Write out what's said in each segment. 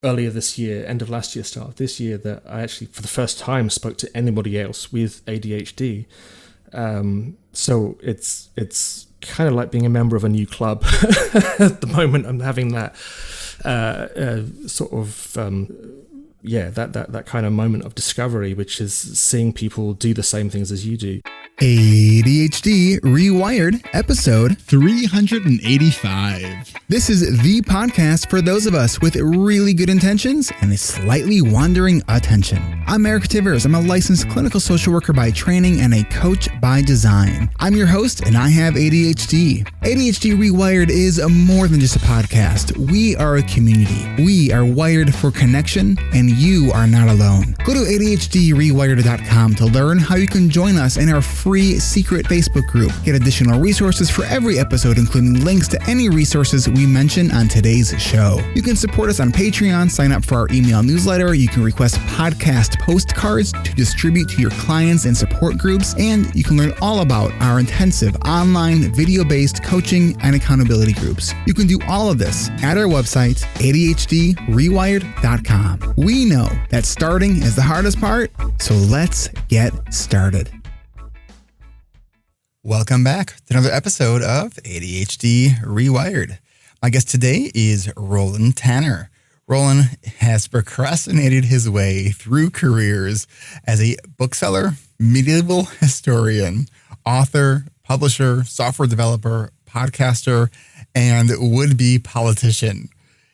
earlier this year, end of last year, start of this year, that I actually, for the first time, spoke to anybody else with ADHD. So it's kind of like being a member of a new club. At the moment, I'm having that that kind of moment of discovery, which is seeing people do the same things as you do. ADHD Rewired, episode 385. This is the podcast for those of us with really good intentions and a slightly wandering attention. I'm Eric Tivers. I'm a licensed clinical social worker by training and a coach by design. I'm your host, and I have ADHD. ADHD Rewired is more than just a podcast. We are a community. We are wired for connection, and you are not alone. Go to ADHDrewired.com to learn how you can join us in our free secret Facebook group. Get additional resources for every episode, including links to any resources we mention on today's show. You can support us on Patreon, sign up for our email newsletter, you can request podcast postcards to distribute to your clients and support groups, and you can learn all about our intensive online video-based coaching and accountability groups. You can do all of this at our website, ADHDrewired.com. We know that starting is the hardest part, so let's get started. Welcome back to another episode of ADHD Rewired. My guest today is Roland Tanner. Roland has procrastinated his way through careers as a bookseller, medieval historian, author, publisher, software developer, podcaster, and would-be politician.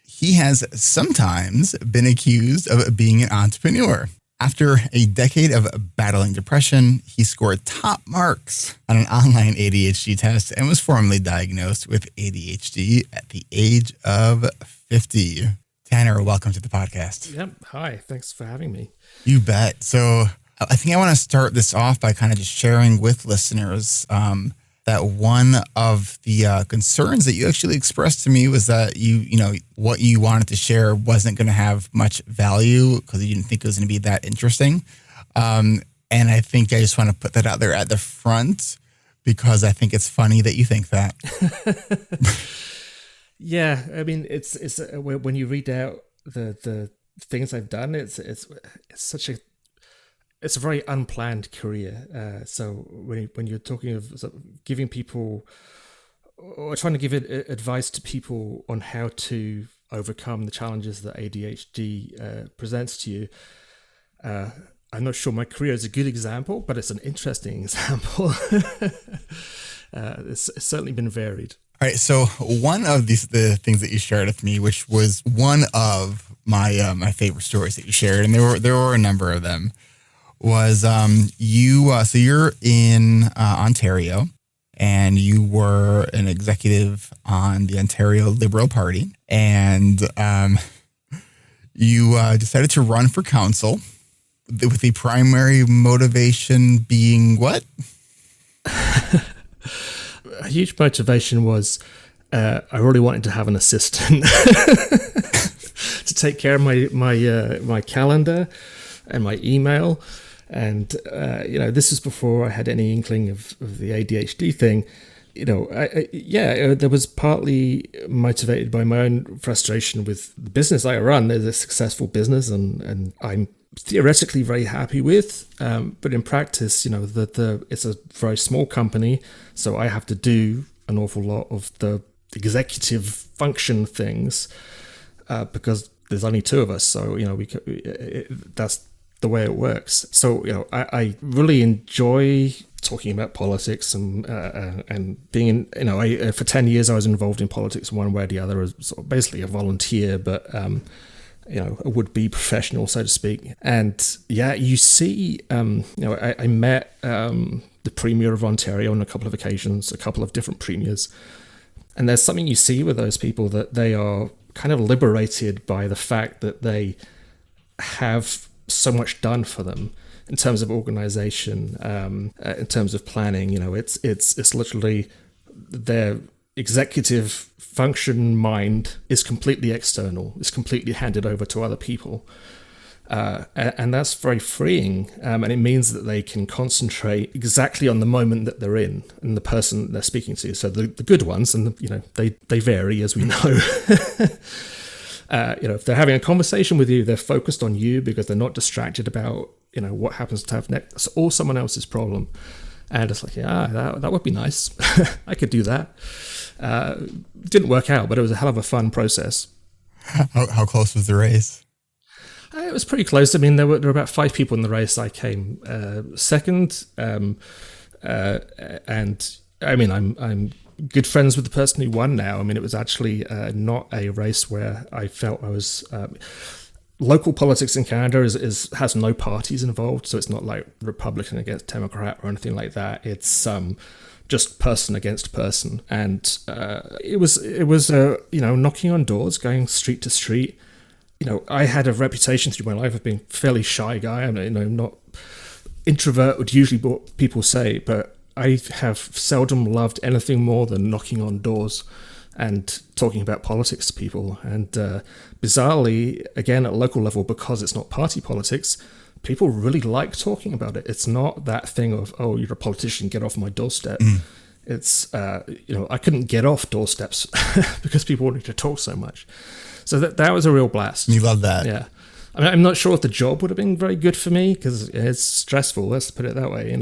He has sometimes been accused of being an entrepreneur. After a decade of battling depression, he scored top marks on an online ADHD test and was formally diagnosed with ADHD at the age of 50. Tanner, welcome to the podcast. Yep. Hi. Thanks for having me. You bet. So I think I want to start this off by kind of just sharing with listeners that one of the concerns that you actually expressed to me was that you know, what you wanted to share wasn't going to have much value because you didn't think it was going to be that interesting. And I think I just want to put that out there at the front because I think it's funny that you think that. Yeah, I mean, it's when you read out the things I've done, it's a very unplanned career. So when you're talking of sort of giving people or trying to give advice to people on how to overcome the challenges that ADHD presents to you, I'm not sure my career is a good example, but it's an interesting example. It's certainly been varied. All right. So one of the things that you shared with me, which was one of my my favorite stories that you shared, and there were a number of them, was so you're in Ontario, and you were an executive on the Ontario Liberal Party, and you decided to run for council with the primary motivation being what? A huge motivation was I really wanted to have an assistant to take care of my calendar and my email. And, this is before I had any inkling of the ADHD thing. There was partly motivated by my own frustration with the business I run. There's a successful business and I'm theoretically very happy with. But in practice, it's a very small company. So I have to do an awful lot of the executive function things because there's only two of us. So, that's the way it works. So, I really enjoy talking about politics and being in, for 10 years I was involved in politics one way or the other as sort of basically a volunteer, but, a would-be professional, so to speak. And yeah, you see, I met the Premier of Ontario on a couple of occasions, a couple of different premiers. And there's something you see with those people that they are kind of liberated by the fact that they have so much done for them in terms of organization, in terms of planning. It's literally their executive function mind is completely external. It's completely handed over to other people. And that's very freeing. And it means that they can concentrate exactly on the moment that they're in and the person they're speaking to. So the good ones, and they vary, as we know. If they're having a conversation with you, they're focused on you because they're not distracted about, what happens to have next. It's all someone else's problem. And it's like, that would be nice. I could do that. Didn't work out, but it was a hell of a fun process. How close was the race? It was pretty close. I mean, there were about 5 people in the race. I came second. And I mean, I'm good friends with the person who won now. I mean, it was actually not a race where I felt I was... local politics in Canada has no parties involved, so it's not like Republican against Democrat or anything like that. It's just person against person, and it was knocking on doors, going street to street. I had a reputation through my life of being a fairly shy guy. I mean, not introvert would usually be what people say, but I have seldom loved anything more than knocking on doors and talking about politics to people. And bizarrely, again, at local level, because it's not party politics, people really like talking about it. It's not that thing of, oh, you're a politician, get off my doorstep. It's, I couldn't get off doorsteps because people wanted to talk so much. So that was a real blast. You love that. Yeah. I mean, I'm not sure if the job would have been very good for me because it's stressful, let's put it that way,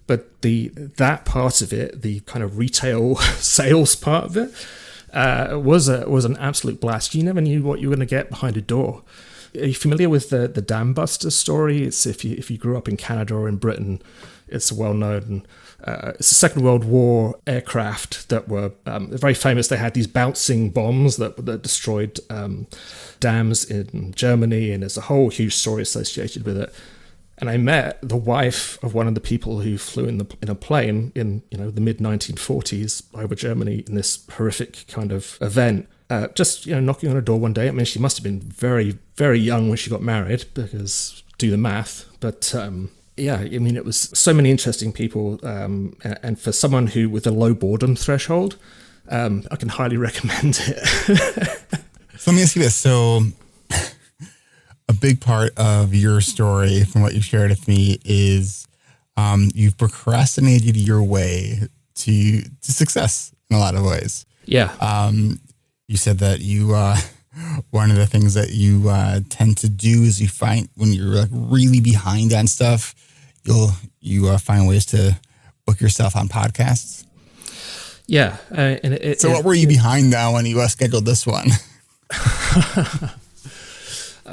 But that part of it, the kind of retail sales part of it, was an absolute blast. You never knew what you were going to get behind a door. Are you familiar with the Dam Buster story? It's if you grew up in Canada or in Britain, it's well known. It's a Second World War aircraft that were very famous. They had these bouncing bombs that destroyed dams in Germany, and there's a whole huge story associated with it. And I met the wife of one of the people who flew in a plane in the mid 1940s over Germany in this horrific kind of event. Just knocking on a door one day. I mean, she must have been very, very young when she got married, because do the math. But I mean, it was so many interesting people, and for someone who with a low boredom threshold, I can highly recommend it. So let me ask you this: so. A big part of your story, from what you shared with me, is you've procrastinated your way to success in a lot of ways. Yeah. You said that you one of the things that you tend to do is you find when you're like really behind on stuff, you find ways to book yourself on podcasts. Yeah. So what were you behind now when you scheduled this one?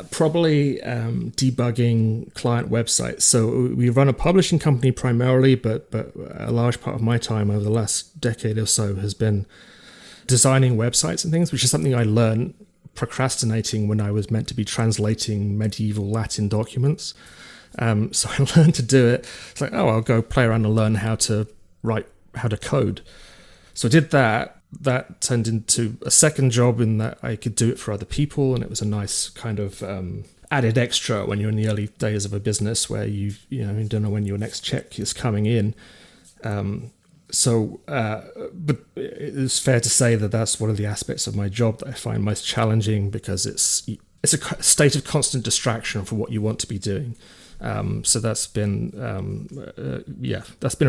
Probably debugging client websites. So we run a publishing company primarily, but a large part of my time over the last decade or so has been designing websites and things, which is something I learned procrastinating when I was meant to be translating medieval Latin documents. So I learned to do it. It's like, I'll go play around and learn how to code. So I did that. That turned into a second job in that I could do it for other people, and it was a nice kind of added extra when you're in the early days of a business where you don't know when your next check is coming in. But it's fair to say that that's one of the aspects of my job that I find most challenging, because it's a state of constant distraction from what you want to be doing. So that's been a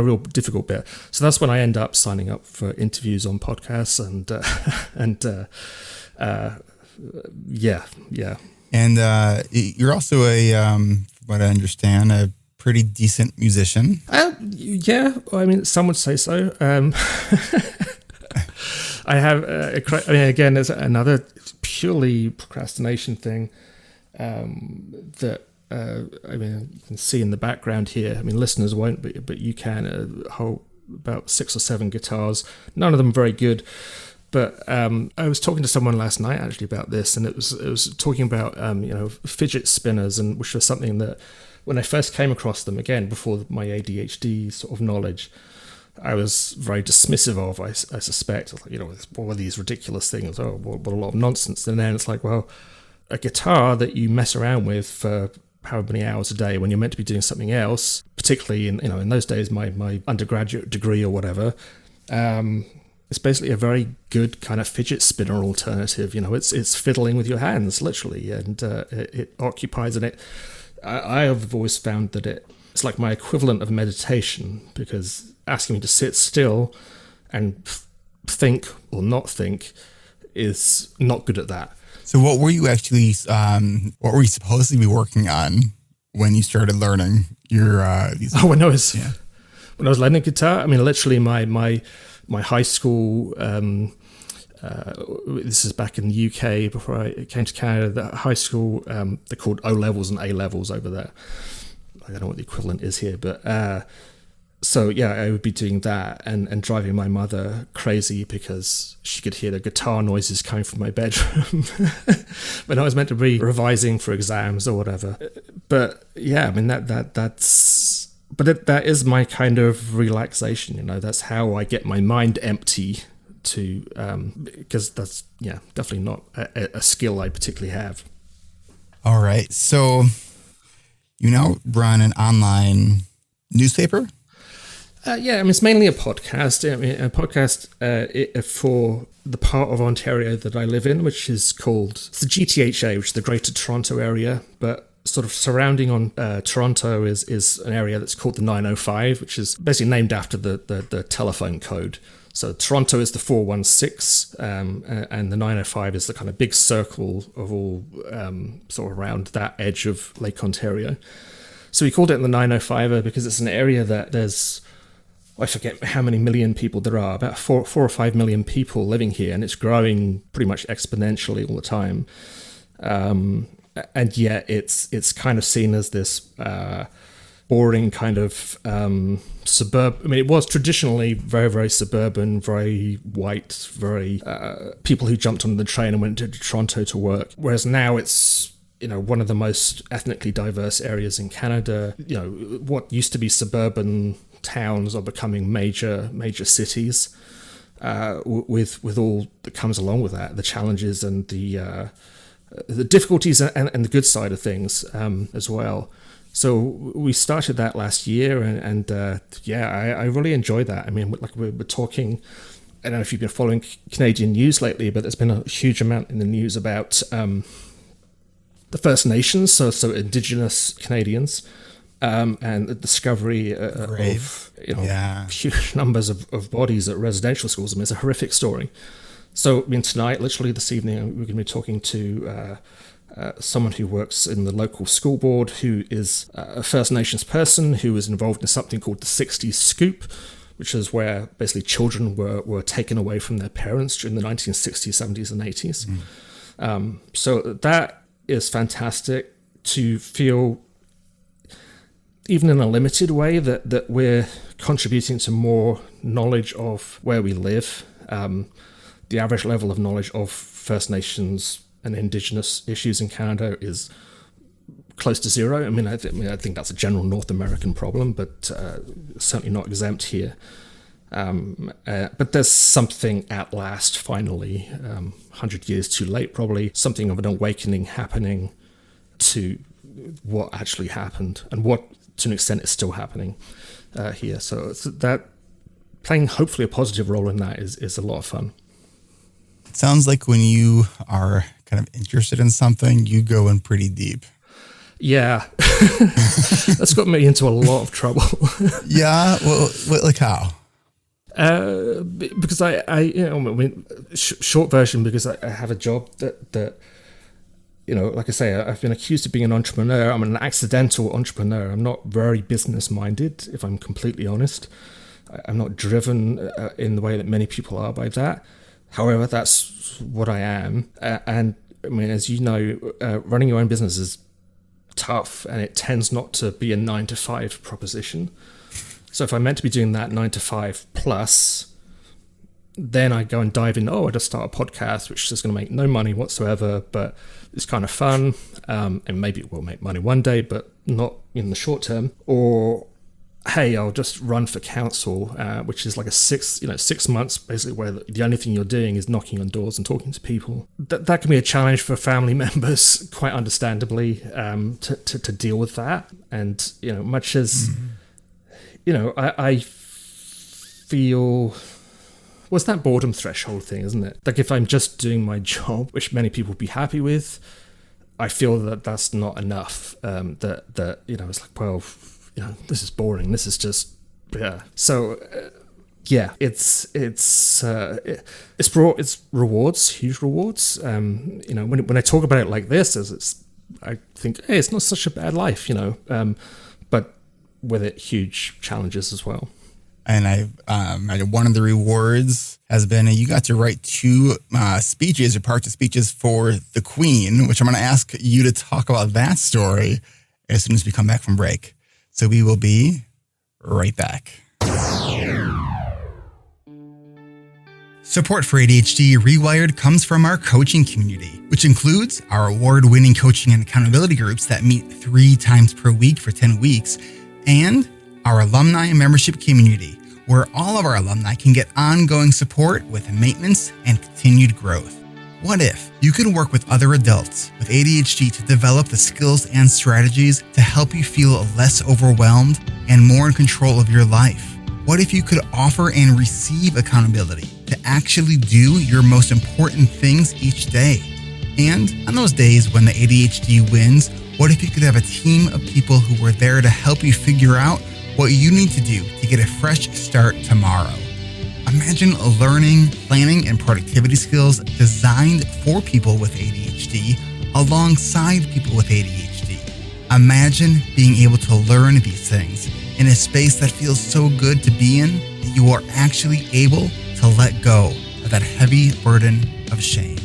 real difficult bit. So that's when I end up signing up for interviews on podcasts and yeah. And you're also from what I understand, a pretty decent musician. Yeah, I mean, some would say so. I have, again, there's another purely procrastination thing that. You can see in the background here. I mean, listeners won't, but you can. About 6 or 7 guitars. None of them very good. But I was talking to someone last night actually about this, and it was talking about fidget spinners, and which was something that when I first came across them, again before my ADHD sort of knowledge, I was very dismissive of. I suspect, what are these ridiculous things? Oh, what a lot of nonsense. And then it's like, well, a guitar that you mess around with for however many hours a day when you're meant to be doing something else, particularly in those days, my undergraduate degree or whatever, it's basically a very good kind of fidget spinner alternative. It's fiddling with your hands literally, and it occupies, and I have always found that it's like my equivalent of meditation, because asking me to sit still and think or not think is not good at that. So what were you actually, what were you supposed to be working on when you started learning your, these? Oh, when I was learning guitar, I mean, literally my high school, this is back in the UK before I came to Canada, the high school, they're called O levels and A levels over there. I don't know what the equivalent is here, but so yeah, I would be doing that and driving my mother crazy because she could hear the guitar noises coming from my bedroom when I was meant to be revising for exams or whatever. But yeah, I mean that is my kind of relaxation. You know, that's how I get my mind empty. Because that's definitely not a skill I particularly have. All right, so you now run an online newspaper? I mean, it's mainly a podcast. I mean, a podcast for the part of Ontario that I live in, which is called it's the GTHA, which is the Greater Toronto Area. But sort of surrounding on Toronto is an area that's called the 905, which is basically named after the telephone code. So Toronto is the 416, and the 905 is the kind of big circle of all sort of around that edge of Lake Ontario. So we called it the 905 because it's an area that there's, I forget how many million people there are, about 4 or 5 million people living here, and it's growing pretty much exponentially all the time. And yet it's kind of seen as this boring kind of suburb. I mean, it was traditionally very, very suburban, very white, very people who jumped on the train and went to Toronto to work. Whereas now it's, one of the most ethnically diverse areas in Canada. What used to be suburban towns are becoming major cities with all that comes along with that, the challenges and the difficulties and the good side of things as well. So we started that last year, and I really enjoy that. I mean, like we're talking, I don't know if you've been following Canadian news lately, but there's been a huge amount in the news about the First Nations, so Indigenous Canadians, and the discovery of huge numbers of bodies at residential schools. I mean, it's a horrific story. So I mean, tonight, literally this evening, we're going to be talking to someone who works in the local school board, who is a First Nations person who was involved in something called the Sixties Scoop, which is where basically children were taken away from their parents during the 1960s, 70s, and 80s. So that is fantastic to feel, even in a limited way, that we're contributing to more knowledge of where we live. The average level of knowledge of First Nations and Indigenous issues in Canada is close to zero. I mean, I think that's a general North American problem, but certainly not exempt here. But there's something at last, finally, 100 years too late probably, something of an awakening happening to what actually happened and what, to an extent, is still happening here. So that playing hopefully a positive role in that is a lot of fun. It sounds like when you are kind of interested in something, you go in pretty deep. Yeah, that's got me into a lot of trouble. Yeah, well, like how? Because short version, because I have a job that like I say, I've been accused of being an entrepreneur. I'm an accidental entrepreneur. I'm not very business minded, if I'm completely honest. I'm not driven in the way that many people are by that. However, that's what I am. And I mean, as you know, running your own business is tough, and it tends not to be a 9-to-5 proposition. So if I'm meant to be doing that 9-to-5 plus, then I go and dive in, I just start a podcast, which is going to make no money whatsoever, but it's kind of fun. And maybe it will make money one day, but not in the short term. Or, hey, I'll just run for council, which is like a 6 months, basically, where the only thing you're doing is knocking on doors and talking to people. That can be a challenge for family members, quite understandably, to deal with that. And, much as, I feel... What's that boredom threshold thing, isn't it? Like if I'm just doing my job, which many people would be happy with, I feel that that's not enough. It's like, well, this is boring. This is just, yeah. So Yeah, it's brought it's rewards, huge rewards. When I talk about it like this, I think, hey, it's not such a bad life, but with it, huge challenges as well. And one of the rewards has been you got to write 2 speeches or parts of speeches for the Queen, which I'm going to ask you to talk about that story as soon as we come back from break. So we will be right back. Support for ADHD reWired comes from our coaching community, which includes our award-winning coaching and accountability groups that meet 3 times per week for 10 weeks, and our alumni membership community, where all of our alumni can get ongoing support with maintenance and continued growth. What if you could work with other adults with ADHD to develop the skills and strategies to help you feel less overwhelmed and more in control of your life? What if you could offer and receive accountability to actually do your most important things each day? And on those days when the ADHD wins, what if you could have a team of people who were there to help you figure out what you need to do to get a fresh start tomorrow? Imagine learning, planning, and productivity skills designed for people with ADHD alongside people with ADHD. Imagine being able to learn these things in a space that feels so good to be in that you are actually able to let go of that heavy burden of shame.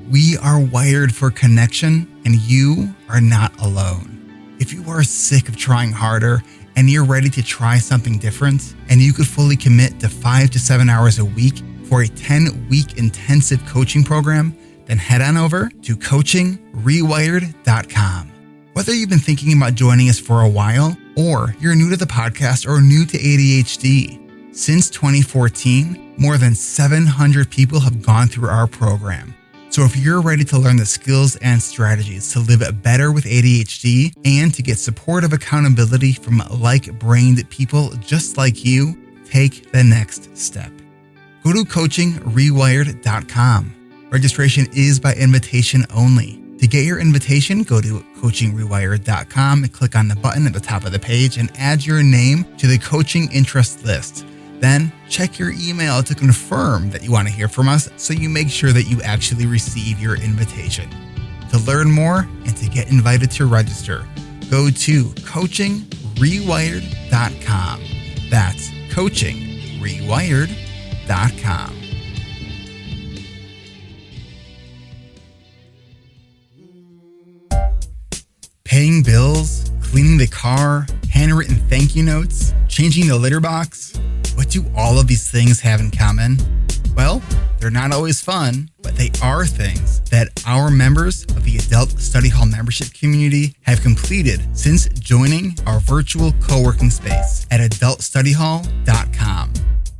We are wired for connection, and you are not alone. If you are sick of trying harder and you're ready to try something different, and you could fully commit to 5 to 7 hours a week for a 10-week intensive coaching program, then head on over to coachingrewired.com. Whether you've been thinking about joining us for a while, or you're new to the podcast or new to ADHD, since 2014, more than 700 people have gone through our program. So if you're ready to learn the skills and strategies to live better with ADHD and to get supportive accountability from like-brained people just like you, take the next step. Go to coachingrewired.com. Registration is by invitation only. To get your invitation, go to coachingrewired.com and click on the button at the top of the page and add your name to the coaching interest list. Then check your email to confirm that you want to hear from us so you make sure that you actually receive your invitation. To learn more and to get invited to register, go to coachingrewired.com. That's coachingrewired.com. Paying bills, cleaning the car, handwritten thank you notes, changing the litter box. What do all of these things have in common? Well, they're not always fun, but they are things that our members of the Adult Study Hall membership community have completed since joining our virtual co-working space at adultstudyhall.com.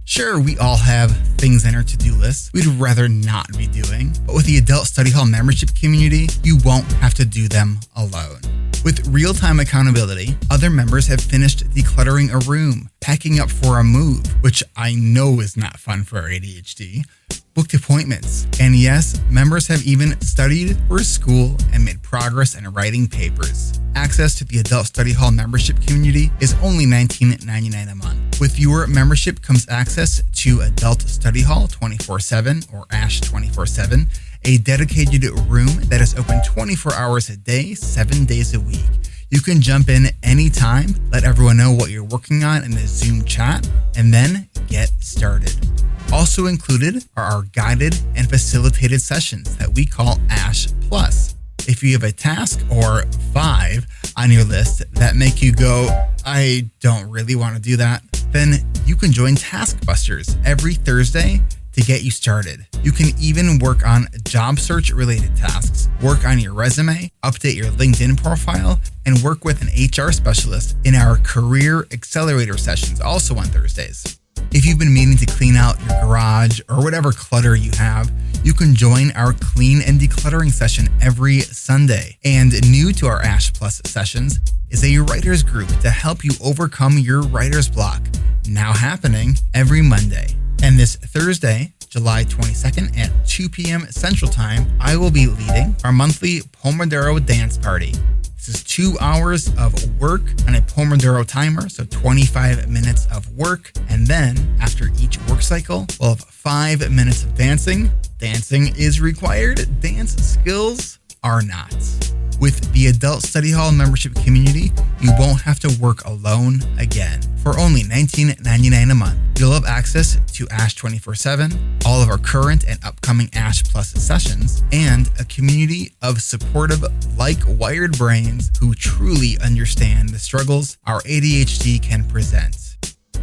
Sure, we all have things in our to-do list we'd rather not be doing, but with the Adult Study Hall membership community, you won't have to do them alone. With real-time accountability, other members have finished decluttering a room, packing up for a move, which I know is not fun for our ADHD, booked appointments, and yes, members have even studied for school and made progress in writing papers. Access to the Adult Study Hall membership community is only $19.99 a month. With your membership comes access to Adult Study Hall 24/7 or ASH 24/7, a dedicated room that is open 24 hours a day, 7 days a week. You can jump in anytime, let everyone know what you're working on in the Zoom chat, and then get started. Also included are our guided and facilitated sessions that we call ASH Plus. If you have a task or 5 on your list that make you go, I don't really want to do that, then you can join Taskbusters every Thursday to get you started. You can even work on job search related tasks, work on your resume, update your LinkedIn profile, and work with an HR specialist in our Career Accelerator sessions, also on Thursdays. If you've been meaning to clean out your garage or whatever clutter you have, you can join our clean and decluttering session every Sunday. And new to our ASH Plus sessions is a writer's group to help you overcome your writer's block, now happening every Monday. And this Thursday, July 22nd at 2 p.m. Central Time, I will be leading our monthly Pomodoro dance party. This is 2 hours of work on a Pomodoro timer, so 25 minutes of work. And then after each work cycle, we'll have 5 minutes of dancing. Dancing is required. Dance skills are not. With the Adult Study Hall membership community, you won't have to work alone again. For only $19.99 a month, you'll have access to ASH 24/7, all of our current and upcoming ASH Plus sessions, and a community of supportive, like-wired brains who truly understand the struggles our ADHD can present.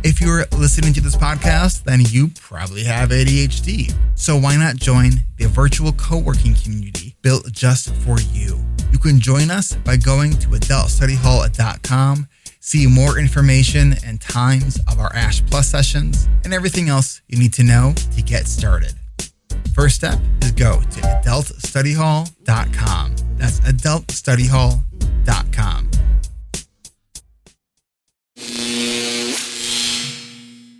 If you're listening to this podcast, then you probably have ADHD. So why not join the virtual co-working community built just for you? You can join us by going to adultstudyhall.com, see more information and times of our ASH Plus sessions, and everything else you need to know to get started. First step is go to adultstudyhall.com. That's adultstudyhall.com.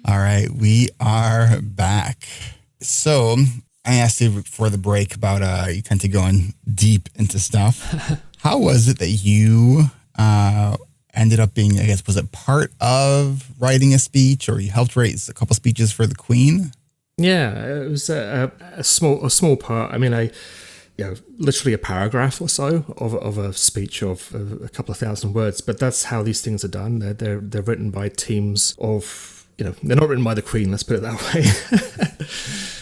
All right, we are back. So I asked you before the break about you tend to go in deep into stuff. How was it that you ended up being, I guess, was it part of writing a speech, or you helped write a couple speeches for the Queen? Yeah, it was a small part. I mean, literally a paragraph or so of a speech of a couple of thousand words. But that's how these things are done. They're written by teams of, they're not written by the Queen, let's put it that way.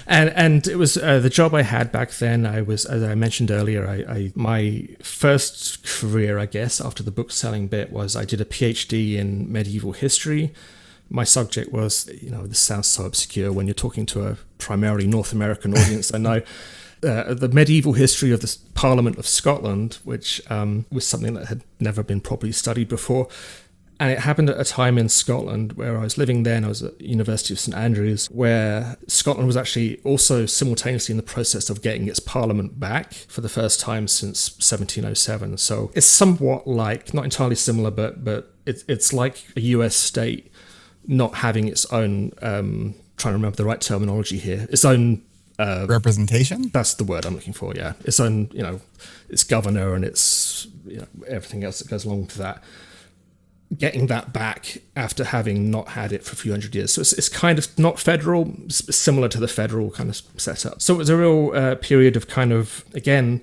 and it was the job I had back then. I was, as I mentioned earlier, my first career, I guess, after the bookselling bit was I did a PhD in medieval history. My subject was, this sounds so obscure when you're talking to a primarily North American audience, I know. The medieval history of the Parliament of Scotland, which was something that had never been properly studied before. And it happened at a time in Scotland where I was living then. I was at the University of St Andrews, where Scotland was actually also simultaneously in the process of getting its parliament back for the first time since 1707. So it's somewhat like, not entirely similar, but it's like a US state not having its own, trying to remember the right terminology here, its own representation? That's the word I'm looking for, yeah. Its own, its governor and its, everything else that goes along with that. Getting that back after having not had it for a few hundred years. So it's kind of not federal, similar to the federal kind of setup. So it was a real period of kind of, again,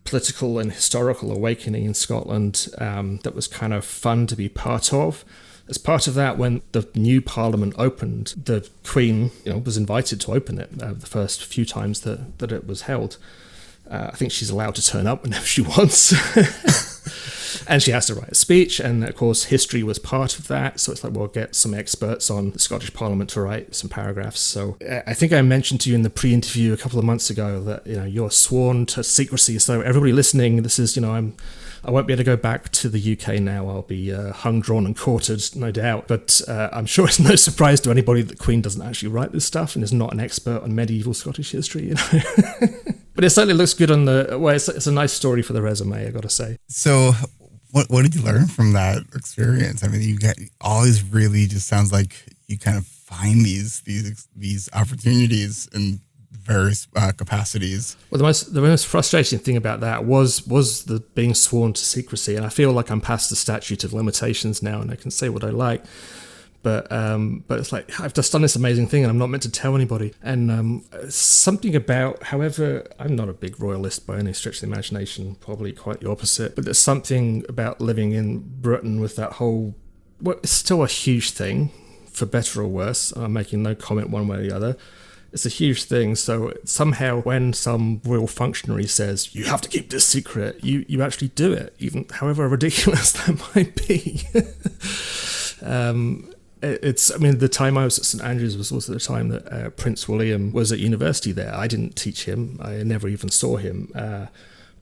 political and historical awakening in Scotland that was kind of fun to be part of. As part of that, when the new parliament opened, the Queen was invited to open it the first few times that it was held. I think she's allowed to turn up whenever she wants. And she has to write a speech, and of course history was part of that, so it's like, we'll get some experts on the Scottish Parliament to write some paragraphs. So I think I mentioned to you in the pre-interview a couple of months ago that you're sworn to secrecy, so everybody listening, this is, I won't be able to go back to the UK now. I'll be hung, drawn and quartered, no doubt. But I'm sure it's no surprise to anybody that the Queen doesn't actually write this stuff and is not an expert on medieval Scottish history, But it certainly looks good on it's a nice story for the resume, I got to say. So what did you learn from that experience? I mean, you get always really just sounds like you kind of find these opportunities in various capacities. Well, the most frustrating thing about that was the being sworn to secrecy, and I feel like I'm past the statute of limitations now, and I can say what I like. But it's like, I've just done this amazing thing and I'm not meant to tell anybody. And something about, however, I'm not a big royalist by any stretch of the imagination, probably quite the opposite. But there's something about living in Britain with that whole, it's still a huge thing, for better or worse. I'm making no comment one way or the other. It's a huge thing. So somehow when some royal functionary says, you have to keep this secret, you actually do it, even however ridiculous that might be. The time I was at St Andrews was also the time that Prince William was at university there. I didn't teach him. I never even saw him.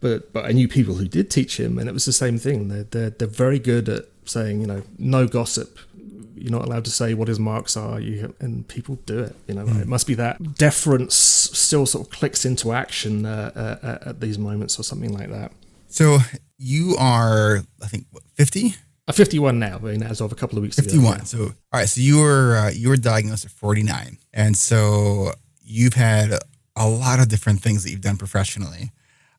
But I knew people who did teach him, and it was the same thing. They're very good at saying, no gossip. You're not allowed to say what his marks are, and people do it. It must be that deference still sort of clicks into action at these moments or something like that. So you are, I think, 50? I'm 51 now, as of a couple of weeks 51. ago. 51. So, all right. So you were diagnosed at 49. And so you've had a lot of different things that you've done professionally.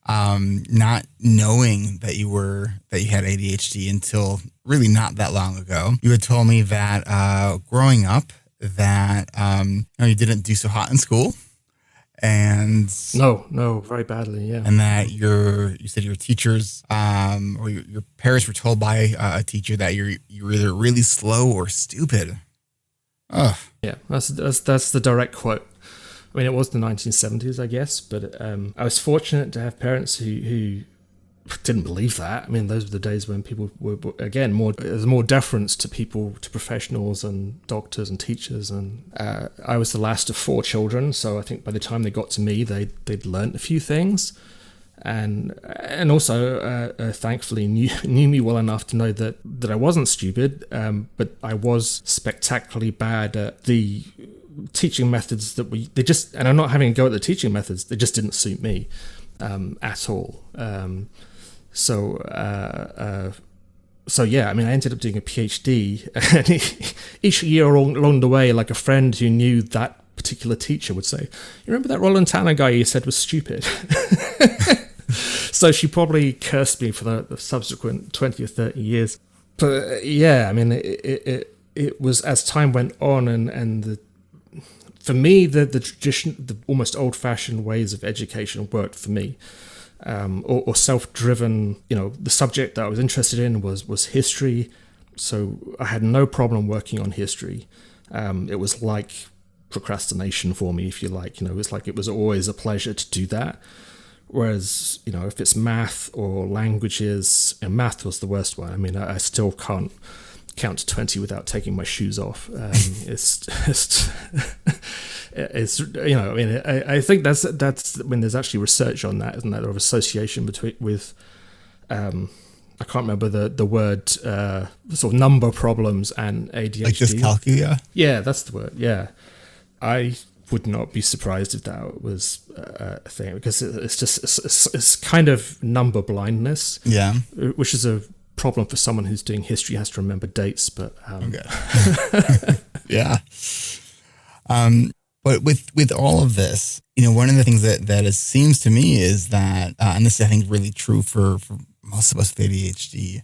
not knowing that you had ADHD until really not that long ago. You had told me that growing up that you didn't do so hot in school, and no, very badly, yeah. And that you said your teachers or your parents were told by a teacher that you're either really slow or stupid. Oh, yeah, that's the direct quote. I mean, it was the 1970s, I guess, but I was fortunate to have parents who didn't believe that. I mean, those were the days when people were, again, there's more deference to people, to professionals and doctors and teachers. And I was the last of 4 children, so I think by the time they got to me, they'd learnt a few things. And also, thankfully, knew me well enough to know that I wasn't stupid, but I was spectacularly bad at the teaching methods and I'm not having a go at the teaching methods, they just didn't suit me at all. So yeah, I mean, I ended up doing a PhD, and each year along the way, like a friend who knew that particular teacher would say, "You remember that Roland Tanner guy you said was stupid?" So she probably cursed me for the subsequent 20 or 30 years. But yeah, I mean, it was as time went on, and for me, the tradition, the almost old-fashioned ways of education worked for me, or self-driven. The subject that I was interested in was history, so I had no problem working on history. It was like procrastination for me, if you like. It's like it was always a pleasure to do that. Whereas, if it's math or languages, and math was the worst one. I mean, I still can't count to 20 without taking my shoes off. It's I mean, I think that's when there's actually research on that, isn't there, of association with I can't remember the word, sort of number problems and ADHD. Like dyscalculia? Yeah, that's the word. Yeah, I would not be surprised if that was a thing, because it's kind of number blindness. Yeah, which is a problem for someone who's doing history, has to remember dates, but okay. Yeah. But with all of this, one of the things that seems to me is that, and this is, I think, really true for most of us with ADHD,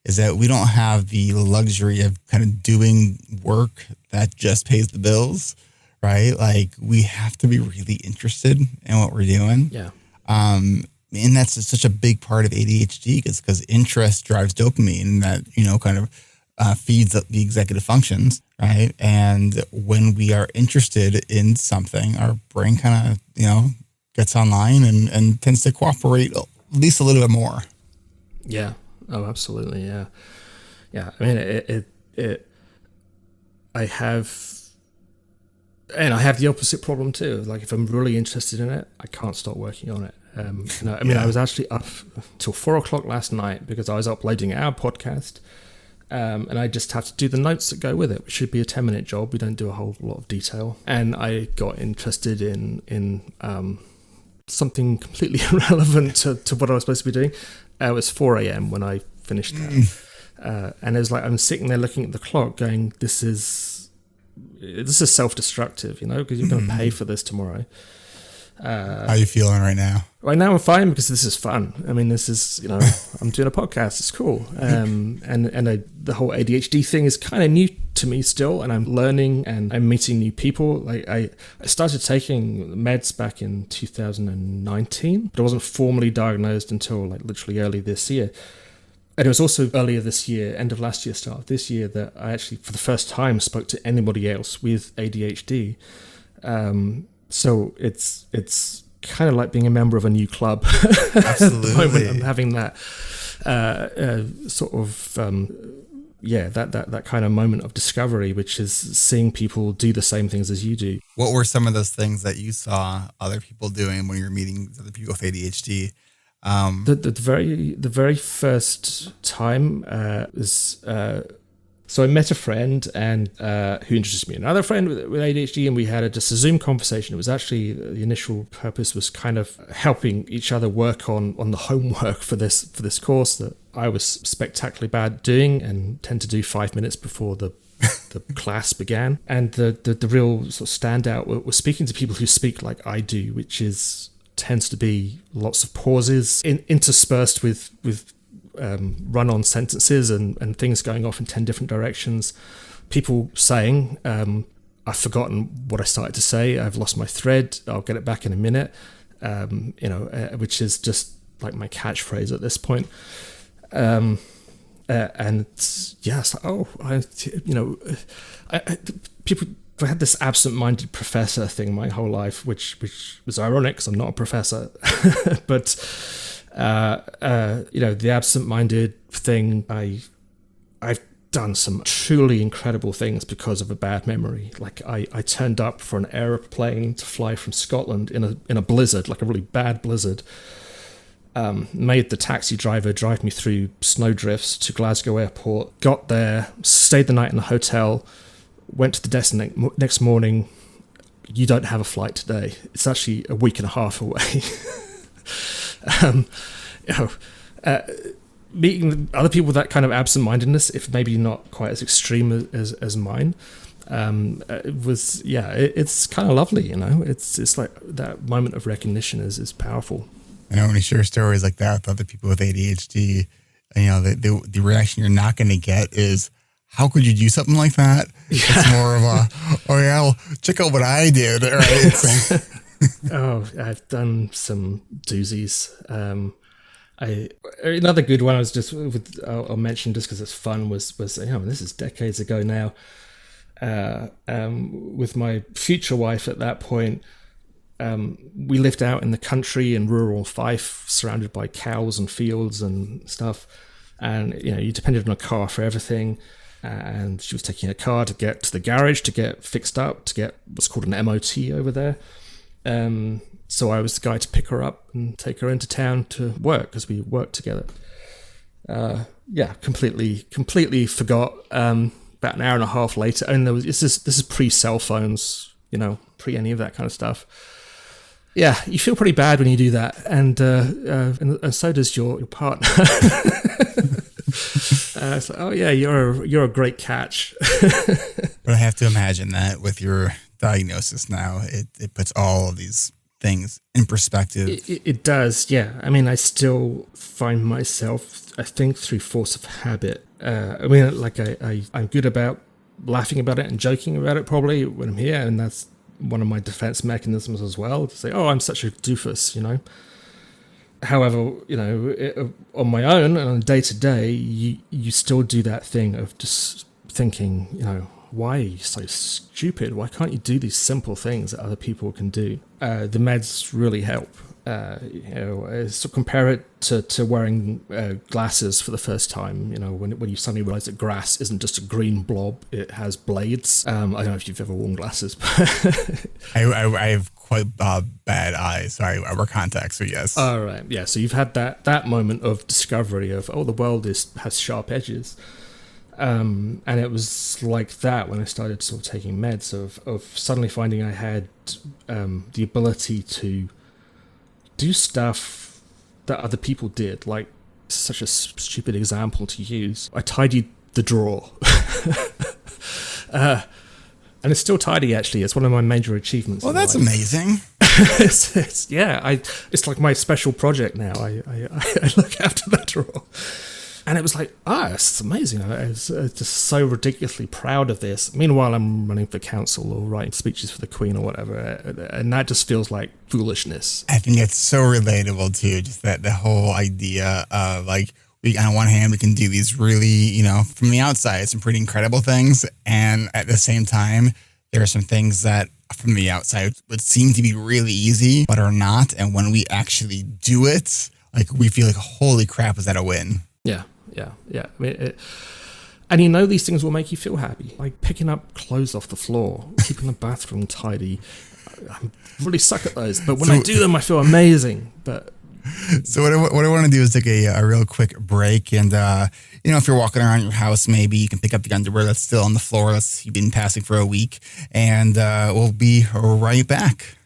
is that we don't have the luxury of kind of doing work that just pays the bills, right? Like, we have to be really interested in what we're doing. Yeah. And that's such a big part of ADHD, because interest drives dopamine, and that, kind of feeds up the executive functions, right? And when we are interested in something, our brain kind of, gets online and tends to cooperate at least a little bit more. Yeah. Oh, absolutely. Yeah. Yeah. I mean, I have the opposite problem too. Like, if I'm really interested in it, I can't stop working on it. I was actually up till 4:00 last night because I was uploading our podcast, and I just have to do the notes that go with it, which should be a 10-minute job. We don't do a whole lot of detail. And I got interested in something completely irrelevant to what I was supposed to be doing. It was 4 a.m. when I finished that. And it was like, I'm sitting there looking at the clock going, this is self-destructive, because you're going to pay for this tomorrow. How are you feeling right now? Right now I'm fine, because this is fun. I mean, this is, I'm doing a podcast. It's cool. And the whole ADHD thing is kind of new to me still, and I'm learning and I'm meeting new people. Like, I started taking meds back in 2019, but I wasn't formally diagnosed until like literally early this year. And it was also earlier this year, end of last year, start of this year, that I actually, for the first time, spoke to anybody else with ADHD. So it's kind of like being a member of a new club. Absolutely. At the moment, I'm having that sort of that kind of moment of discovery, which is seeing people do the same things as you do. What were some of those things that you saw other people doing when you were meeting other people with ADHD? The very first time is. So I met a friend and who introduced me to another friend with ADHD, and we had just a Zoom conversation. It was actually, the initial purpose was kind of helping each other work on the homework for this course that I was spectacularly bad at doing and tend to do 5 minutes before the class began. And the real sort of standout was speaking to people who speak like I do, which is tends to be lots of pauses interspersed with run-on sentences and things going off in 10 different directions. People saying, I've forgotten what I started to say. I've lost my thread. I'll get it back in a minute. Which is just like my catchphrase at this point. And yes, I had this absent-minded professor thing my whole life, which was ironic because I'm not a professor. But the absent-minded thing, I've done some truly incredible things because of a bad memory. Like I turned up for an aeroplane to fly from Scotland in a blizzard, like a really bad blizzard. Made the taxi driver drive me through snowdrifts to Glasgow airport, got there, stayed the night in the hotel, went to the desk next morning. You don't have a flight today. It's actually a week and a half away. Meeting other people with that kind of absent-mindedness, if maybe not quite as extreme as mine, it's kind of lovely, It's like that moment of recognition is powerful. I know when you share stories like that with other people with ADHD, the reaction you're not going to get is, how could you do something like that? Yeah. It's more of a, well, check out what I did, right? I've done some doozies. Another good one I was just I'll mention just because it's fun was this is decades ago now. With my future wife at that point, we lived out in the country in rural Fife, surrounded by cows and fields and stuff. And, you depended on a car for everything. And she was taking a car to get to the garage to get fixed up, to get what's called an MOT over there. So I was the guy to pick her up and take her into town to work because we worked together. Completely forgot. About an hour and a half later, and this is pre-cell phones, pre any of that kind of stuff. Yeah, you feel pretty bad when you do that, and so does your partner. It's like, oh yeah, you're a great catch. But I have to imagine that with your diagnosis now, it puts all of these things in perspective. It does, yeah. I mean, I still find myself, I think, through force of habit. I'm good about laughing about it and joking about it probably when I'm here, and that's one of my defense mechanisms as well, to say, oh, I'm such a doofus, However, on my own and on day to day, you still do that thing of just thinking, why are you so stupid? Why can't you do these simple things that other people can do? The meds really help. So compare it to wearing glasses for the first time. When you suddenly realize that grass isn't just a green blob; it has blades. I don't know if you've ever worn glasses, but I have quite bad eyes. Sorry, I wear contacts, so yes. All right, yeah. So you've had that moment of discovery of, the world has sharp edges. And it was like that when I started sort of taking meds of suddenly finding I had the ability to do stuff that other people did. Like, such a stupid example to use. I tidied the drawer. And it's still tidy, actually. It's one of my major achievements. Well, that's amazing. It's like my special project now. I look after that drawer. And it was like, it's amazing. I was just so ridiculously proud of this. Meanwhile, I'm running for council or writing speeches for the Queen or whatever. And that just feels like foolishness. I think it's so relatable, too. Just that the whole idea of, like, on one hand, we can do these really, from the outside, some pretty incredible things. And at the same time, there are some things that from the outside would seem to be really easy, but are not. And when we actually do it, like, we feel like, holy crap, is that a win? Yeah. I mean, and these things will make you feel happy, like picking up clothes off the floor, keeping the bathroom tidy. I really suck at those, but when I do them, I feel amazing. But so what I want to do is take a real quick break, and if you're walking around your house, maybe you can pick up the underwear that's still on the floor that's you've been passing for a week, and we'll be right back.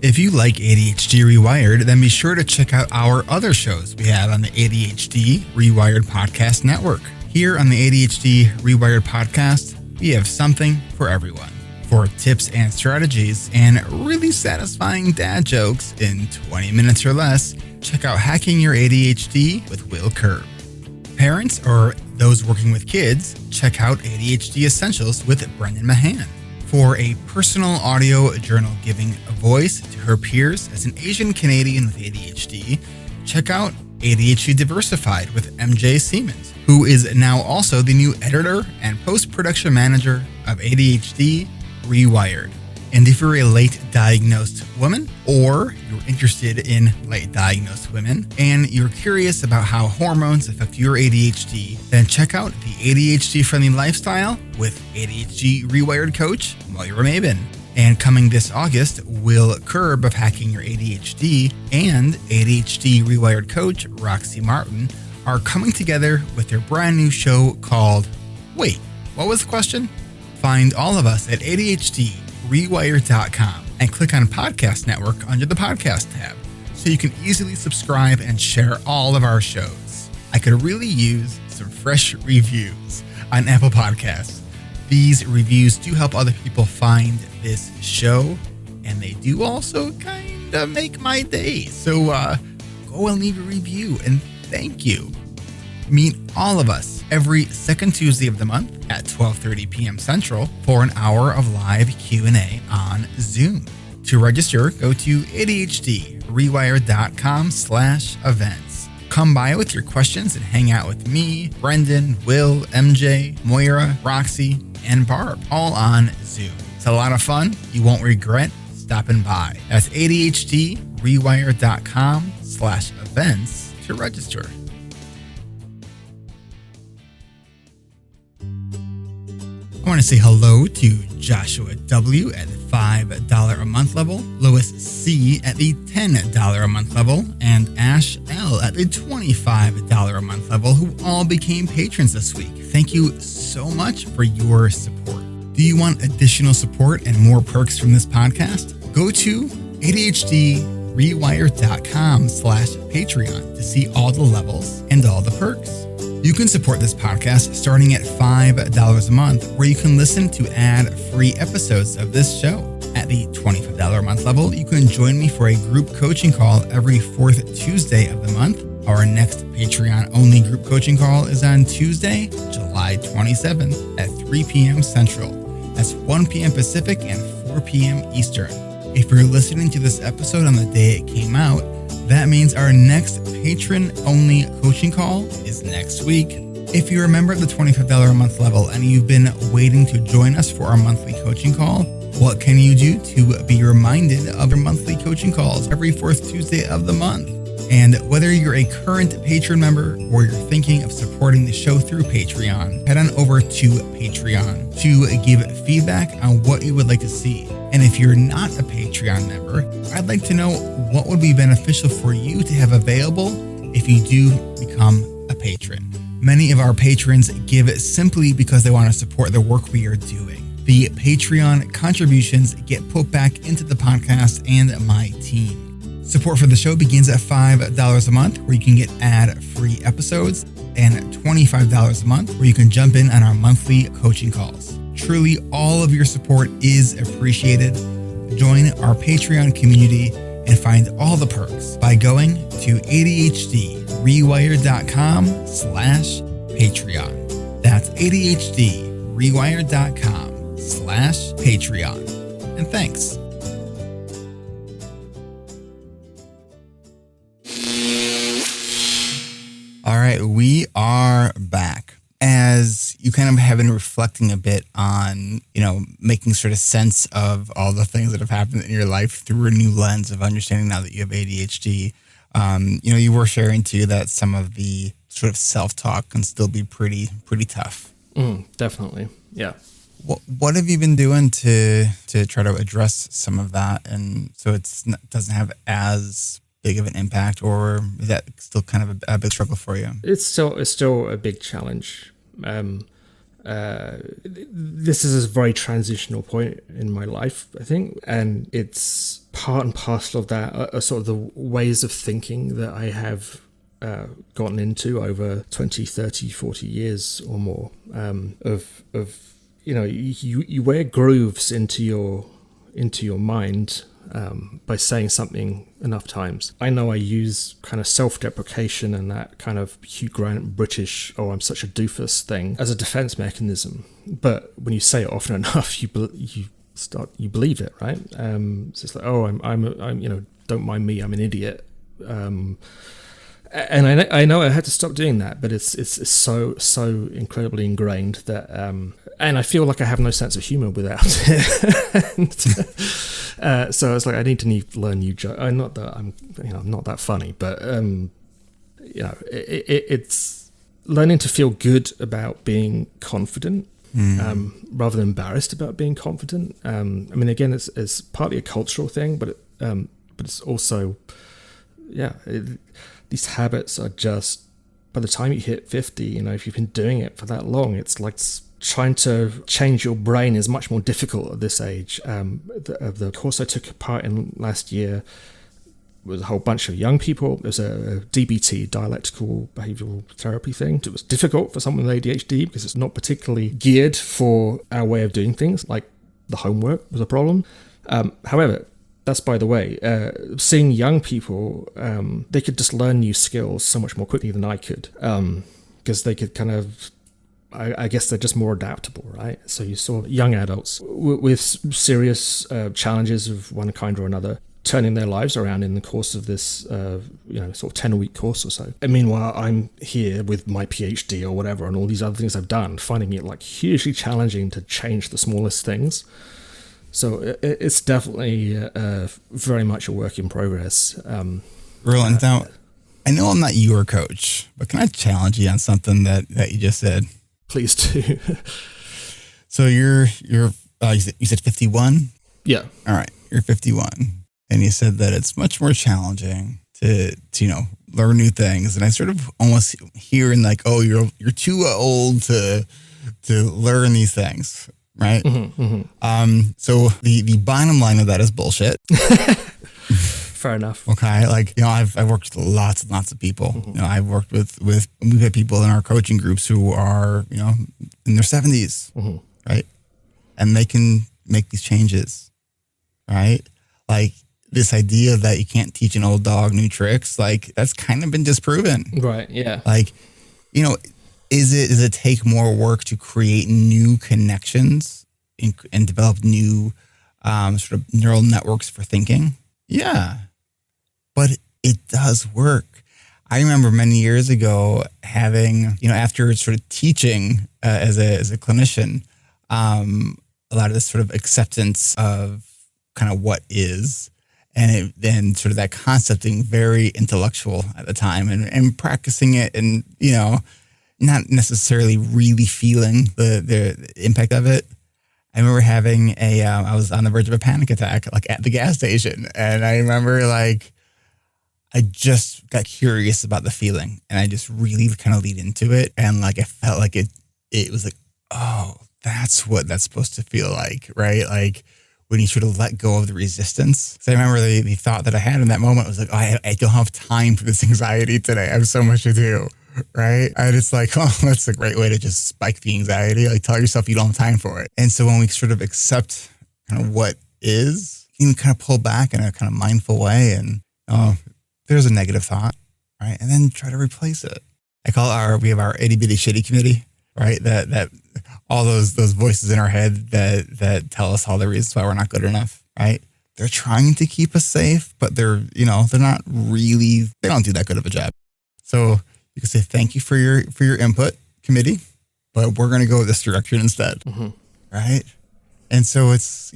If you like ADHD Rewired, then be sure to check out our other shows we have on the ADHD Rewired Podcast Network. Here on the ADHD Rewired Podcast, we have something for everyone. For tips and strategies and really satisfying dad jokes in 20 minutes or less, check out Hacking Your ADHD with Will Curb. Parents or those working with kids, check out ADHD Essentials with Brendan Mahan. For a personal audio journal giving a voice to her peers as an Asian Canadian with ADHD, check out ADHD Diversified with MJ Siemens, who is now also the new editor and post-production manager of ADHD reWired. And if you're a late diagnosed woman, or you're interested in late diagnosed women, and you're curious about how hormones affect your ADHD, then check out the ADHD Friendly Lifestyle with ADHD reWired coach Moira Mabin. And coming this August, Will Curb of Hacking Your ADHD and ADHD reWired coach Roxy Martin are coming together with their brand new show called Wait, what was the question? Find all of us at ADHDrewired.com and click on Podcast Network under the Podcast tab so you can easily subscribe and share all of our shows. I could really use some fresh reviews on Apple Podcasts. These reviews do help other people find this show, and they do also kind of make my day. So go and leave a review, and thank you. Meet all of us every second Tuesday of the month at 12:30 p.m. Central for an hour of live Q&A on Zoom. To register, go to ADHDrewired.com/events. Come by with your questions and hang out with me, Brendan, Will, MJ, Moira, Roxy, and Barb, all on Zoom. It's a lot of fun. You won't regret stopping by. That's ADHDrewired.com/events to register. I want to say hello to Joshua W. at the $5 a month level, Lois C. at the $10 a month level, and Ash L. at the $25 a month level, who all became patrons this week. Thank you so much for your support. Do you want additional support and more perks from this podcast? Go to ADHDrewired.com/Patreon to see all the levels and all the perks. You can support this podcast starting at $5 a month, where you can listen to ad-free episodes of this show. At the $25 a month level, you can join me for a group coaching call every fourth Tuesday of the month. Our next Patreon-only group coaching call is on Tuesday, July 27th at 3 p.m. Central. That's 1 p.m. Pacific and 4 p.m. Eastern. If you're listening to this episode on the day it came out, that means our next patron-only coaching call is next week. If you're a member of the $25 a month level and you've been waiting to join us for our monthly coaching call, what can you do to be reminded of your monthly coaching calls every fourth Tuesday of the month? And whether you're a current patron member or you're thinking of supporting the show through Patreon, head on over to Patreon to give feedback on what you would like to see. And if you're not a Patreon member, I'd like to know what would be beneficial for you to have available if you do become a patron. Many of our patrons give simply because they want to support the work we are doing. The Patreon contributions get put back into the podcast and my team. Support for the show begins at $5 a month, where you can get ad-free episodes, and $25 a month, where you can jump in on our monthly coaching calls. Truly, all of your support is appreciated. Join our Patreon community and find all the perks by going to ADHDrewired.com/Patreon. That's ADHDrewired.com/Patreon. And thanks. All right, we are back. As you kind of have been reflecting a bit on, making sort of sense of all the things that have happened in your life through a new lens of understanding now that you have ADHD, you were sharing too that some of the sort of self-talk can still be pretty tough. Definitely, yeah. What have you been doing to try to address some of that, and so it doesn't have as big of an impact, or is that still kind of a big struggle for you? It's still a big challenge. This is a very transitional point in my life, I think, and it's part and parcel of that are sort of the ways of thinking that I have gotten into over 20, 30, 40 years or more, of you wear grooves into your mind by saying something enough times. I know I use kind of self-deprecation and that kind of Hugh Grant British, oh, I'm such a doofus thing as a defense mechanism. But when you say it often enough, you believe it, right? So it's like, oh, I'm don't mind me, I'm an idiot. And I know I had to stop doing that, but it's so incredibly ingrained that, and I feel like I have no sense of humor without it. So I was like, I need to learn new jokes. I'm not that funny, but it's learning to feel good about being confident, rather than embarrassed about being confident. I mean, again, it's partly a cultural thing, but it's also, these habits are just, by the time you hit 50, if you've been doing it for that long, it's like trying to change your brain is much more difficult at this age. The course I took part in last year was a whole bunch of young people. It was a DBT, dialectical behavioral therapy thing. It was difficult for someone with ADHD because it's not particularly geared for our way of doing things, like the homework was a problem. However, that's by the way, seeing young people, they could just learn new skills so much more quickly than I could, because they could kind of, I guess they're just more adaptable, right? So you saw young adults with serious challenges of one kind or another turning their lives around in the course of this, sort of 10-week course or so. And meanwhile, I'm here with my PhD or whatever and all these other things I've done, finding it like hugely challenging to change the smallest things. So it's definitely very much a work in progress. Roland, now, I know I'm not your coach, but can I challenge you on something that you just said? Please do. So you said 51? Yeah. All right, you're 51, and you said that it's much more challenging to learn new things, and I sort of almost hearing like, oh, you're too old to learn these things. Right. Mm-hmm, mm-hmm. So the bottom line of that is bullshit. Fair enough. Okay. Like, I've worked with lots and lots of people. Mm-hmm. I've worked with we've had people in our coaching groups who are, in their 70s. Mm-hmm. Right. And they can make these changes. Right. Like this idea that you can't teach an old dog new tricks, like that's kind of been disproven. Right. Yeah. Like, does it take more work to create new connections and develop new sort of neural networks for thinking? Yeah, but it does work. I remember many years ago having, after sort of teaching as a clinician, a lot of this sort of acceptance of kind of what is, and then sort of that concept being very intellectual at the time, and practicing it, and not necessarily really feeling the impact of it. I remember having I was on the verge of a panic attack, like at the gas station. And I remember like, I just got curious about the feeling and I just really kind of lead into it. And like, I felt like it was like, oh, that's what that's supposed to feel like, right? Like when you sort of let go of the resistance. So I remember the thought that I had in that moment was like, oh, I don't have time for this anxiety today. I have so much to do. Right. And it's like, oh, that's a great way to just spike the anxiety. Like tell yourself you don't have time for it. And so when we sort of accept kind of what is, you can kind of pull back in a kind of mindful way and, there's a negative thought, right? And then try to replace it. We have our itty bitty shitty committee, right? That all those voices in our head that tell us all the reasons why we're not good enough, right? They're trying to keep us safe, but they're not really, they don't do that good of a job. So you can say, thank you for your input, committee, but we're going to go this direction instead. Mm-hmm. Right. And so it's,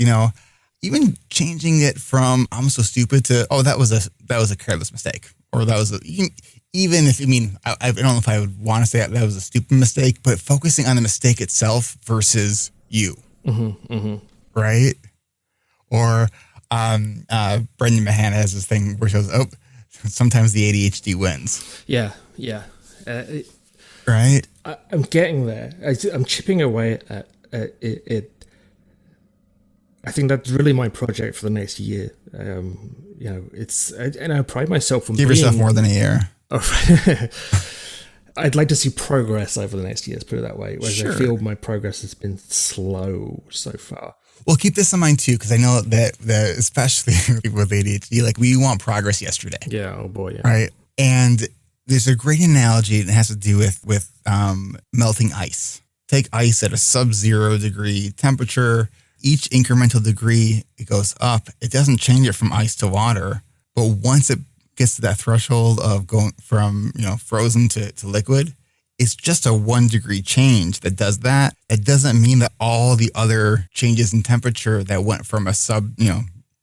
even changing it from I'm so stupid to, oh, that was a careless mistake. Or that was even if, I don't know if I would want to say that was a stupid mistake, but focusing on the mistake itself versus you. Mm-hmm. Mm-hmm. Right. Or Brendan Mahan has this thing where he goes, oh, sometimes the ADHD wins. Yeah. Right. I'm getting there. I'm chipping away at it. I think that's really my project for the next year. And I pride myself on give yourself more than a year. I'd like to see progress over the next years, put it that way. Whereas Sure. I feel my progress has been slow so far. Well, keep this in mind too, because I know that especially people with ADHD, like we want progress yesterday. Yeah. Oh boy. Yeah. Right. And there's a great analogy that has to do with melting ice. Take ice at a sub-zero degree temperature. Each incremental degree it goes up. It doesn't change it from ice to water, but once it gets to that threshold of going from frozen to liquid, it's just a 1 degree change that does that. It doesn't mean that all the other changes in temperature that went from a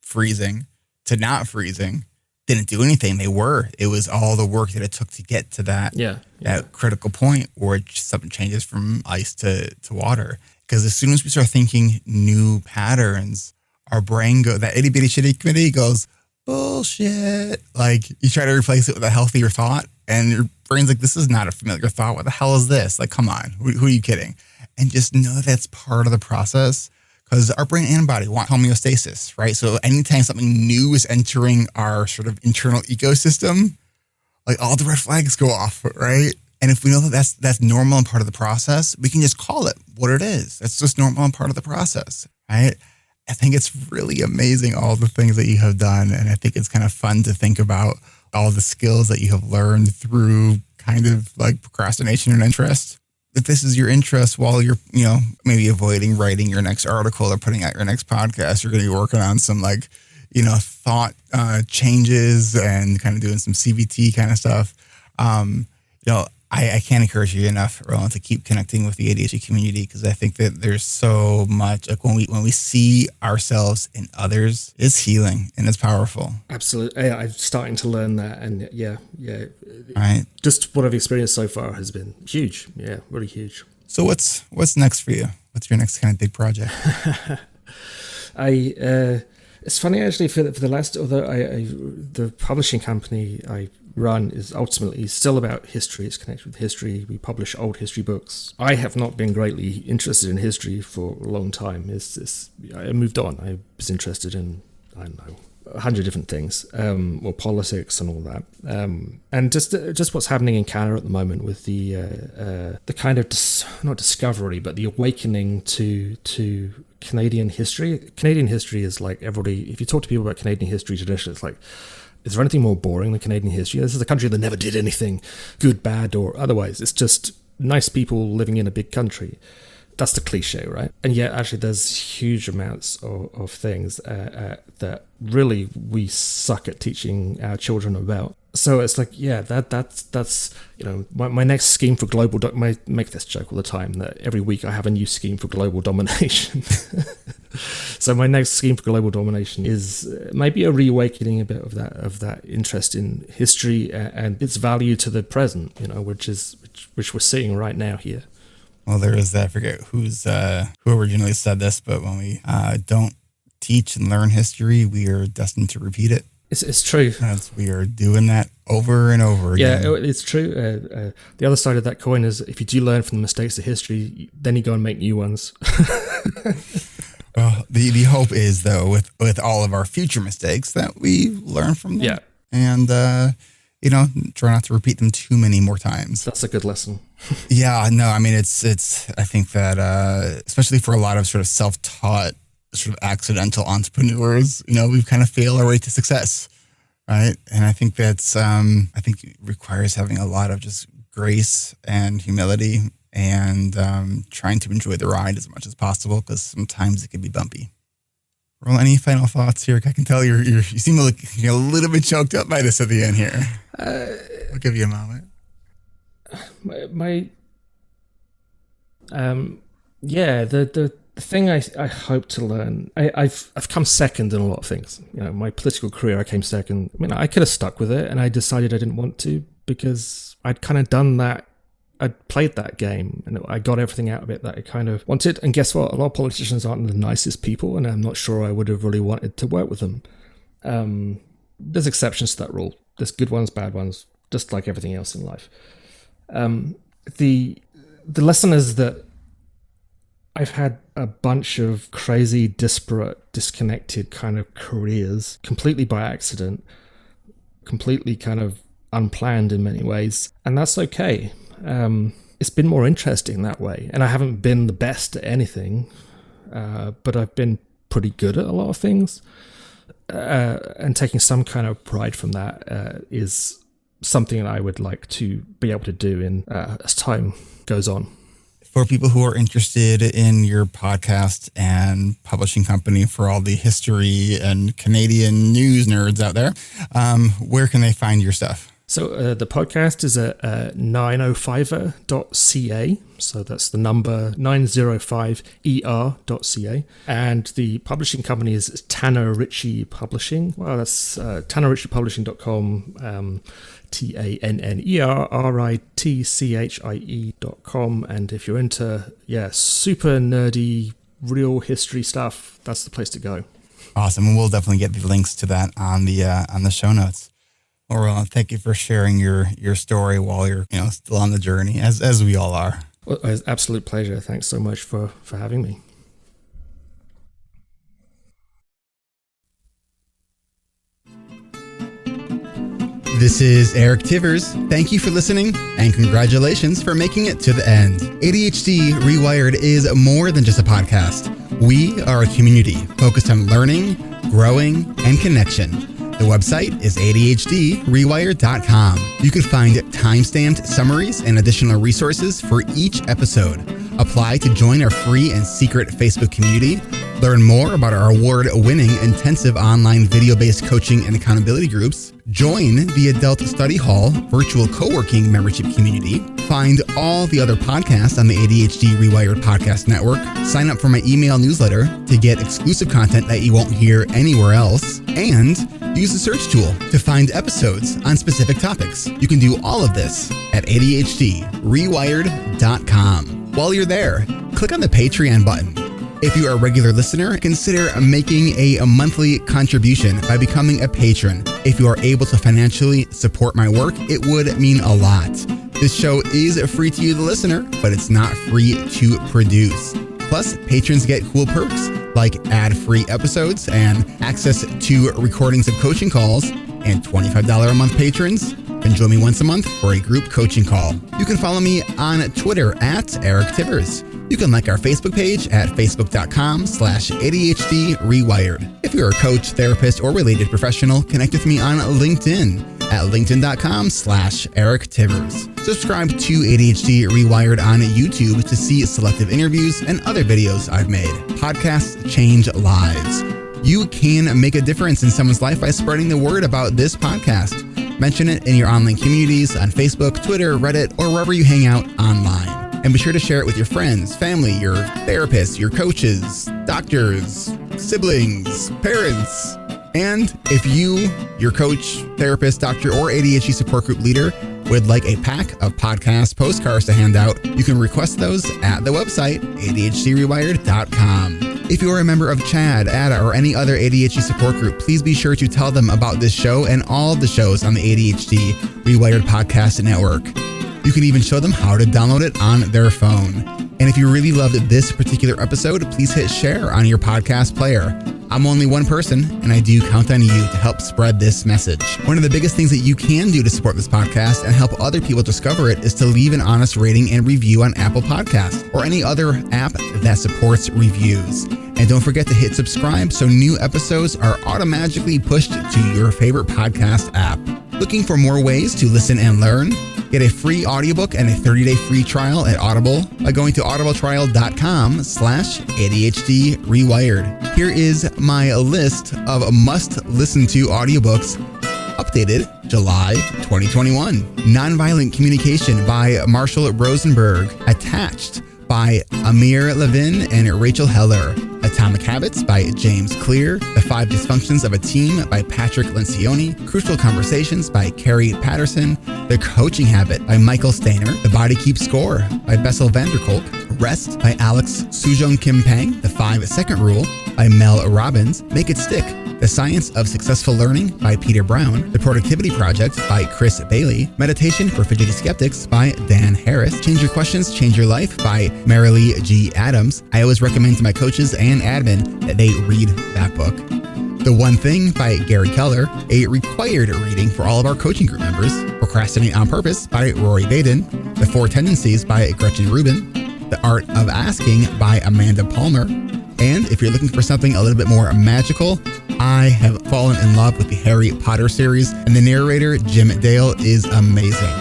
freezing to not freezing didn't do anything. It was all the work that it took to get to that that critical point where something changes from ice to water. Because as soon as we start thinking new patterns, our brain that itty bitty shitty committee goes, bullshit. Like you try to replace it with a healthier thought and your brain's like, this is not a familiar thought. What the hell is this? Like, come on, who are you kidding? And just know that's part of the process. Because our brain and body want homeostasis, right? So anytime something new is entering our sort of internal ecosystem, like all the red flags go off, right? And if we know that that's normal and part of the process, we can just call it what it is. That's just normal and part of the process, right? I think it's really amazing all the things that you have done. And I think it's kind of fun to think about all the skills that you have learned through kind of like procrastination and interest. If this is your interest while you're, maybe avoiding writing your next article or putting out your next podcast, you're going to be working on some thought changes and kind of doing some CBT kind of stuff. I can't encourage you enough, Roland, to keep connecting with the ADHD community because I think that there's so much like when we see ourselves in others, it's healing and it's powerful. Absolutely. Yeah, I'm starting to learn that. And yeah. Right. Just what I've experienced so far has been huge. Yeah, really huge. So what's next for you? What's your next kind of big project? It's funny actually for the last, although the publishing company I run is ultimately still about history. It's connected with history. We publish old history books. I have not been greatly interested in history for a long time. I moved on. I was interested in, I don't know, 100 different things, or politics and all that. And just what's happening in Canada at the moment with the kind of, not discovery, but the awakening to Canadian history. Canadian history is like everybody, if you talk to people about Canadian history tradition, it's like, is there anything more boring than Canadian history? This is a country that never did anything good, bad, or otherwise. It's just nice people living in a big country. That's the cliche, right? And yet, actually, there's huge amounts of things that really we suck at teaching our children about. So it's like, yeah, that's my next scheme for global. I make this joke all the time that every week I have a new scheme for global domination. So my next scheme for global domination is maybe a reawakening a bit of that interest in history and its value to the present, which we're seeing right now here. Well, there is that. I forget who originally said this, but when we don't teach and learn history, we are destined to repeat it. It's true. We are doing that over and over again. Yeah, it's true. The other side of that coin is if you do learn from the mistakes of history, then you go and make new ones. Well, the hope is, though, with all of our future mistakes, that we learn from them. Yeah. And, try not to repeat them too many more times. That's a good lesson. Yeah, no, I mean, it's. I think that, especially for a lot of sort of self-taught, sort of accidental entrepreneurs, we've kind of failed our way to success, right? And I think that's, it requires having a lot of just grace and humility and trying to enjoy the ride as much as possible because sometimes it can be bumpy. Roland, any final thoughts here? I can tell you seem like you're a little bit choked up by this at the end here. I'll give you a moment. The thing I hope to learn, I've come second in a lot of things. My political career, I came second. I mean, I could have stuck with it, and I decided I didn't want to because I'd kind of done that. I'd played that game, and I got everything out of it that I kind of wanted. And guess what? A lot of politicians aren't the nicest people, and I'm not sure I would have really wanted to work with them. There's exceptions to that rule. There's good ones, bad ones, just like everything else in life. The lesson is that I've had a bunch of crazy, disparate, disconnected kind of careers, completely by accident, completely kind of unplanned in many ways, and that's okay. it's been more interesting that way. And I haven't been the best at anything, but I've been pretty good at a lot of things. And taking some kind of pride from that is something that I would like to be able to do as time goes on. For people who are interested in your podcast and publishing company, for all the history and Canadian news nerds out there, where can they find your stuff? So the podcast is at 905er.ca. So that's the number 905er.ca. And the publishing company is Tanner Ritchie Publishing. Well, that's tannerritchiepublishing.com, TANNERRITCHIE.com. And if you're into, super nerdy, real history stuff, that's the place to go. Awesome. And we'll definitely get the links to that on the show notes. Well, Roland, thank you for sharing your story while you're still on the journey, as we all are. Well, it was an absolute pleasure. Thanks so much for having me. This is Eric Tivers. Thank you for listening, and congratulations for making it to the end. ADHD reWired is more than just a podcast. We are a community focused on learning, growing, and connection. The website is ADHDrewired.com. You can find time-stamped summaries and additional resources for each episode. Apply to join our free and secret Facebook community. Learn more about our award-winning intensive online video-based coaching and accountability groups. Join the Adult Study Hall virtual co-working membership community. Find all the other podcasts on the ADHD Rewired Podcast Network. Sign up for my email newsletter to get exclusive content that you won't hear anywhere else. And use the search tool to find episodes on specific topics. You can do all of this at ADHDrewired.com. While you're there, click on the Patreon button. If you are a regular listener, consider making a monthly contribution by becoming a patron. If you are able to financially support my work, it would mean a lot. This show is free to you, the listener, but it's not free to produce. Plus, patrons get cool perks like ad-free episodes and access to recordings of coaching calls, and $25 a month patrons can join me once a month for a group coaching call. You can follow me on Twitter at Eric Tivers. You can like our Facebook page at facebook.com/ADHD rewired. If you're a coach, therapist, or related professional, connect with me on LinkedIn at linkedin.com/Eric Tivers. Subscribe to ADHD Rewired on YouTube to see selective interviews and other videos I've made. Podcasts change lives. You can make a difference in someone's life by spreading the word about this podcast. Mention it in your online communities on Facebook, Twitter, Reddit, or wherever you hang out online. And be sure to share it with your friends, family, your therapists, your coaches, doctors, siblings, parents. And if you, your coach, therapist, doctor, or ADHD support group leader would like a pack of podcast postcards to hand out, you can request those at the website, ADHDrewired.com. If you're a member of CHAD, ADA, or any other ADHD support group, please be sure to tell them about this show and all the shows on the ADHD Rewired Podcast Network. You can even show them how to download it on their phone. And if you really loved this particular episode, please hit share on your podcast player. I'm only one person, and I do count on you to help spread this message. One of the biggest things that you can do to support this podcast and help other people discover it is to leave an honest rating and review on Apple Podcasts or any other app that supports reviews. And don't forget to hit subscribe so new episodes are automatically pushed to your favorite podcast app. Looking for more ways to listen and learn? Get a free audiobook and a 30-day free trial at Audible by going to audibletrial.com/ADHD rewired. Here is my list of must-listen-to audiobooks updated July 2021. Nonviolent Communication by Marshall Rosenberg. Attached by Amir Levin and Rachel Heller. Atomic Habits by James Clear. The 5 Dysfunctions of a Team by Patrick Lencioni. Crucial Conversations by Carrie Patterson. The Coaching Habit by Michael Stainer. The Body Keeps Score by Bessel van der Kolk. Rest by Alex Sujong Kim Pang. The 5-Second Rule by Mel Robbins. Make It Stick. The Science of Successful Learning by Peter Brown. The Productivity Project by Chris Bailey. Meditation for Fidgety Skeptics by Dan Harris. Change Your Questions, Change Your Life by Marilee G. Adams. I always recommend to my coaches and admin that they read that book. The One Thing by Gary Keller, a required reading for all of our coaching group members. Procrastinate on Purpose by Rory Baden. The Four Tendencies by Gretchen Rubin. The Art of Asking by Amanda Palmer. And if you're looking for something a little bit more magical, I have fallen in love with the Harry Potter series, and the narrator, Jim Dale, is amazing.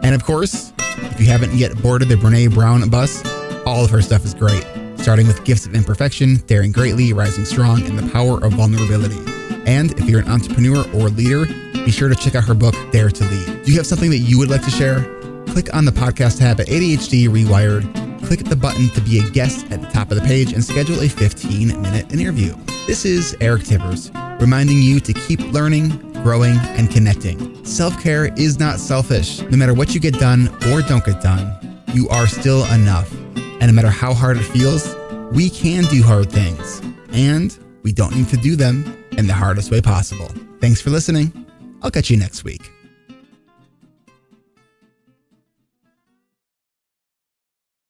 And of course, if you haven't yet boarded the Brene Brown bus, all of her stuff is great, starting with Gifts of Imperfection, Daring Greatly, Rising Strong, and The Power of Vulnerability. And if you're an entrepreneur or leader, be sure to check out her book, Dare to Lead. Do you have something that you would like to share? Click on the podcast tab at ADHD reWired. Click the button to be a guest at the top of the page and schedule a 15-minute interview. This is Eric Tivers, reminding you to keep learning, growing, and connecting. Self-care is not selfish. No matter what you get done or don't get done, you are still enough. And no matter how hard it feels, we can do hard things. And we don't need to do them in the hardest way possible. Thanks for listening. I'll catch you next week.